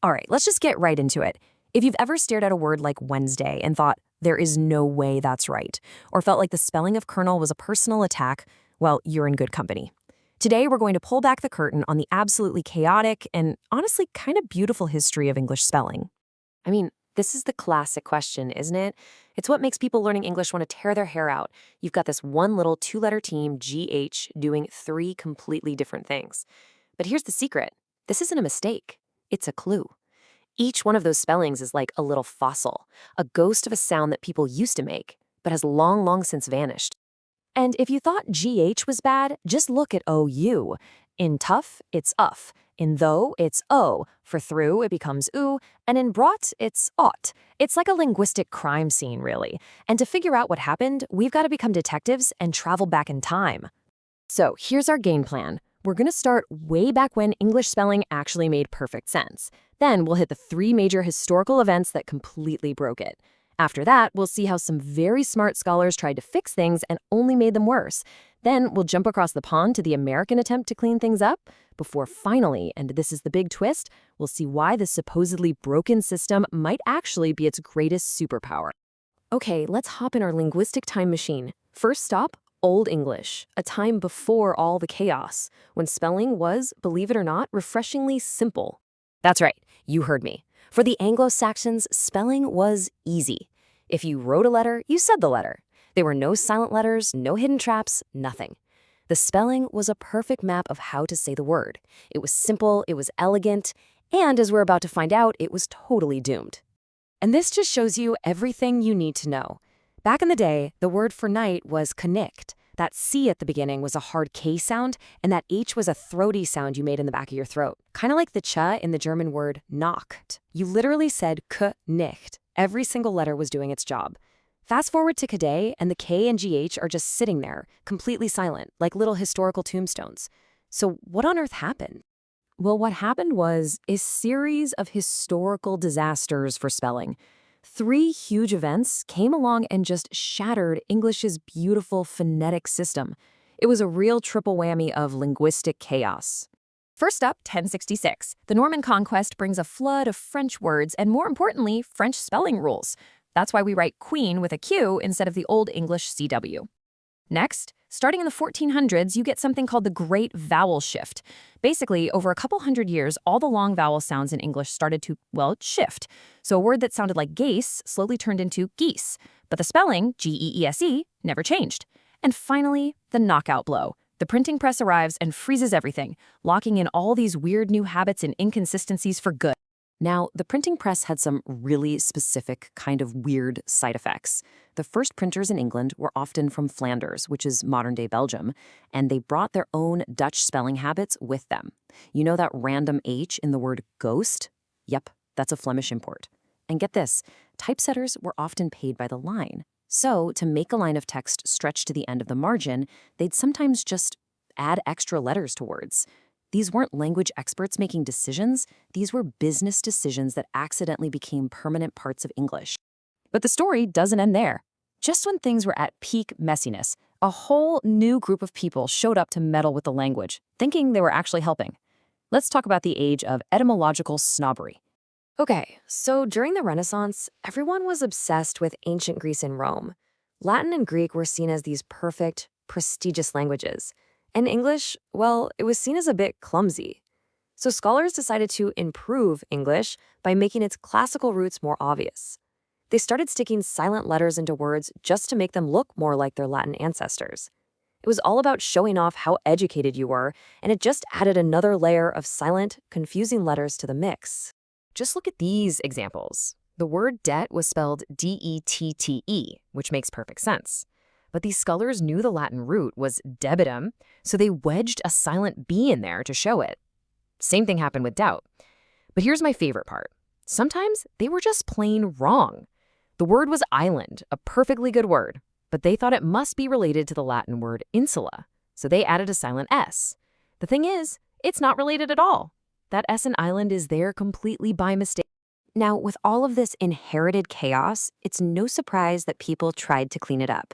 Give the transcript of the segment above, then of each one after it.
All right, let's just get right into it. If you've ever stared at a word like Wednesday and thought, there is no way that's right, or felt like the spelling of Colonel was a personal attack, well, you're in good company. Today, we're going to pull back the curtain on the absolutely chaotic and honestly kind of beautiful history of English spelling. I mean, this is the classic question, isn't it? It's what makes people learning English want to tear their hair out. You've got this one little two-letter team, GH, doing three completely different things. But here's the secret. This isn't a mistake. It's a clue. Each one of those spellings is like a little fossil, a ghost of a sound that people used to make, but has long, long since vanished. And if you thought GH was bad, just look at OU. In tough, it's uff. In though, it's O. For through, it becomes oo. And in brought, it's ought. It's like a linguistic crime scene, really. And to figure out what happened, we've got to become detectives and travel back in time. So here's our game plan. We're going to start way back when English spelling actually made perfect sense. Then we'll hit the three major historical events that completely broke it. After that, we'll see how some very smart scholars tried to fix things and only made them worse. Then we'll jump across the pond to the American attempt to clean things up, before finally, and this is the big twist, we'll see why this supposedly broken system might actually be its greatest superpower. Okay, let's hop in our linguistic time machine. First stop, Old English, a time before all the chaos, when spelling was, believe it or not, refreshingly simple. That's right, you heard me. For the Anglo-Saxons, spelling was easy. If you wrote a letter, you said the letter. There were no silent letters, no hidden traps, nothing. The spelling was a perfect map of how to say the word. It was simple, it was elegant, and as we're about to find out, it was totally doomed. And this just shows you everything you need to know. Back in the day, the word for night was knicht. That C at the beginning was a hard K sound, and that H was a throaty sound you made in the back of your throat. Kind of like the ch in the German word nacht. You literally said k nicht. Every single letter was doing its job. Fast forward to today, and the K and GH are just sitting there, completely silent, like little historical tombstones. So what on earth happened? Well, what happened was a series of historical disasters for spelling. Three huge events came along and just shattered English's beautiful phonetic system. It was a real triple whammy of linguistic chaos. First up, 1066. The Norman conquest brings a flood of French words and, more importantly, French spelling rules. That's why we write queen with a Q instead of the Old English CW. Next, starting in the 1400s, you get something called the Great Vowel Shift. Basically, over a couple hundred years, all the long vowel sounds in English started to, well, shift. So a word that sounded like gaze slowly turned into geese. But the spelling, Geese, never changed. And finally, the knockout blow. The printing press arrives and freezes everything, locking in all these weird new habits and inconsistencies for good. Now, the printing press had some really specific kind of weird side effects. The first printers in England were often from Flanders, which is modern-day Belgium, and they brought their own Dutch spelling habits with them. You know that random H in the word ghost? Yep, that's a Flemish import. And get this, typesetters were often paid by the line. So, to make a line of text stretch to the end of the margin, they'd sometimes just add extra letters to words. These weren't language experts making decisions, these were business decisions that accidentally became permanent parts of English. But the story doesn't end there. Just when things were at peak messiness, a whole new group of people showed up to meddle with the language, thinking they were actually helping. Let's talk about the age of etymological snobbery. Okay, so during the Renaissance, everyone was obsessed with ancient Greece and Rome. Latin and Greek were seen as these perfect, prestigious languages. And English, well, it was seen as a bit clumsy. So scholars decided to improve English by making its classical roots more obvious. They started sticking silent letters into words just to make them look more like their Latin ancestors. It was all about showing off how educated you were, and it just added another layer of silent, confusing letters to the mix. Just look at these examples. The word debt was spelled D-E-T-T-E, which makes perfect sense. But these scholars knew the Latin root was debitum, so they wedged a silent B in there to show it. Same thing happened with doubt. But here's my favorite part. Sometimes they were just plain wrong. The word was island, a perfectly good word, but they thought it must be related to the Latin word insula, so they added a silent S. The thing is, it's not related at all. That S in island is there completely by mistake. Now, with all of this inherited chaos, it's no surprise that people tried to clean it up.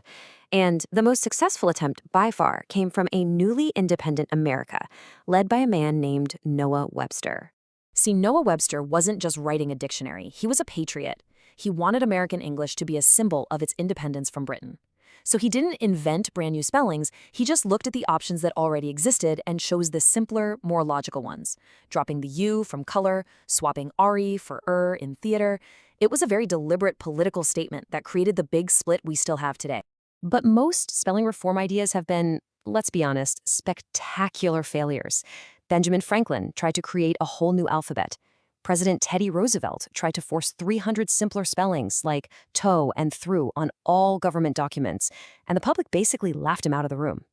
And the most successful attempt by far came from a newly independent America, led by a man named Noah Webster. See, Noah Webster wasn't just writing a dictionary, he was a patriot. He wanted American English to be a symbol of its independence from Britain. So he didn't invent brand new spellings, he just looked at the options that already existed and chose the simpler, more logical ones. Dropping the U from color, swapping RE for in theater. It was a very deliberate political statement that created the big split we still have today. But most spelling reform ideas have been, let's be honest, spectacular failures. Benjamin Franklin tried to create a whole new alphabet. President Teddy Roosevelt tried to force 300 simpler spellings like toe and through on all government documents, and the public basically laughed him out of the room.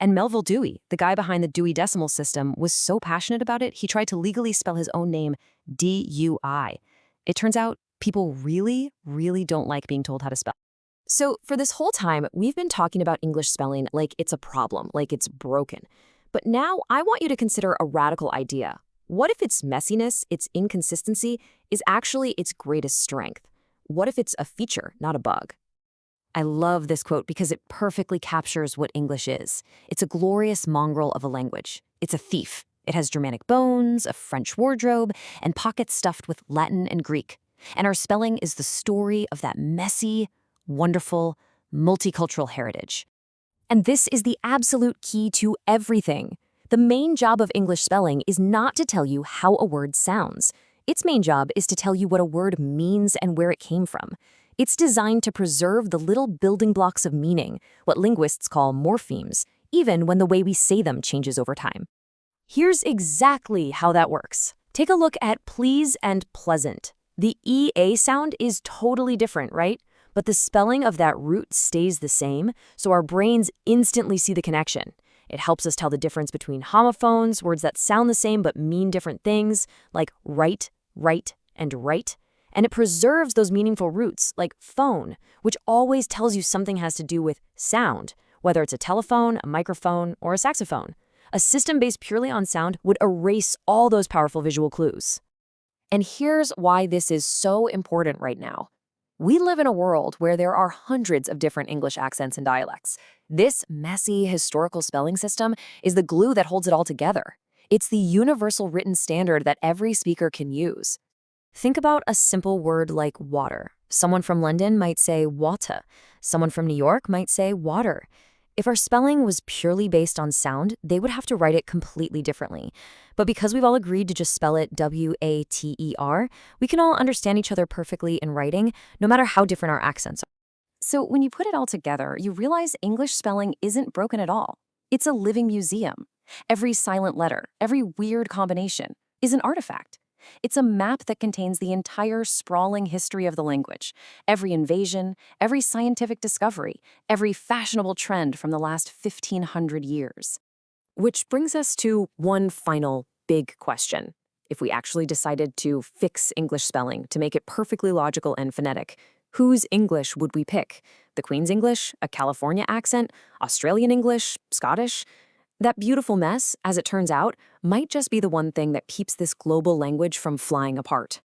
And Melville Dewey, the guy behind the Dewey Decimal System, was so passionate about it, he tried to legally spell his own name D-U-I. It turns out people really, really don't like being told how to spell. So for this whole time, we've been talking about English spelling like it's a problem, like it's broken. But now I want you to consider a radical idea. What if its messiness, its inconsistency, is actually its greatest strength? What if it's a feature, not a bug? I love this quote because it perfectly captures what English is. It's a glorious mongrel of a language. It's a thief. It has Germanic bones, a French wardrobe, and pockets stuffed with Latin and Greek. And our spelling is the story of that messy, wonderful, multicultural heritage. And this is the absolute key to everything. The main job of English spelling is not to tell you how a word sounds. Its main job is to tell you what a word means and where it came from. It's designed to preserve the little building blocks of meaning, what linguists call morphemes, even when the way we say them changes over time. Here's exactly how that works. Take a look at please and pleasant. The EA sound is totally different, right? But the spelling of that root stays the same, so our brains instantly see the connection. It helps us tell the difference between homophones, words that sound the same but mean different things, like right, and right. And it preserves those meaningful roots, like phone, which always tells you something has to do with sound, whether it's a telephone, a microphone, or a saxophone. A system based purely on sound would erase all those powerful visual clues. And here's why this is so important right now. We live in a world where there are hundreds of different English accents and dialects. This messy historical spelling system is the glue that holds it all together. It's the universal written standard that every speaker can use. Think about a simple word like water. Someone from London might say water. Someone from New York might say water. If our spelling was purely based on sound, they would have to write it completely differently. But because we've all agreed to just spell it W-A-T-E-R, we can all understand each other perfectly in writing, no matter how different our accents are. So when you put it all together, you realize English spelling isn't broken at all. It's a living museum. Every silent letter, every weird combination is an artifact. It's a map that contains the entire sprawling history of the language, every invasion, every scientific discovery, every fashionable trend from the last 1,500 years. Which brings us to one final big question. If we actually decided to fix English spelling to make it perfectly logical and phonetic, whose English would we pick? The Queen's English, a California accent, Australian English, Scottish? That beautiful mess, as it turns out, might just be the one thing that keeps this global language from flying apart.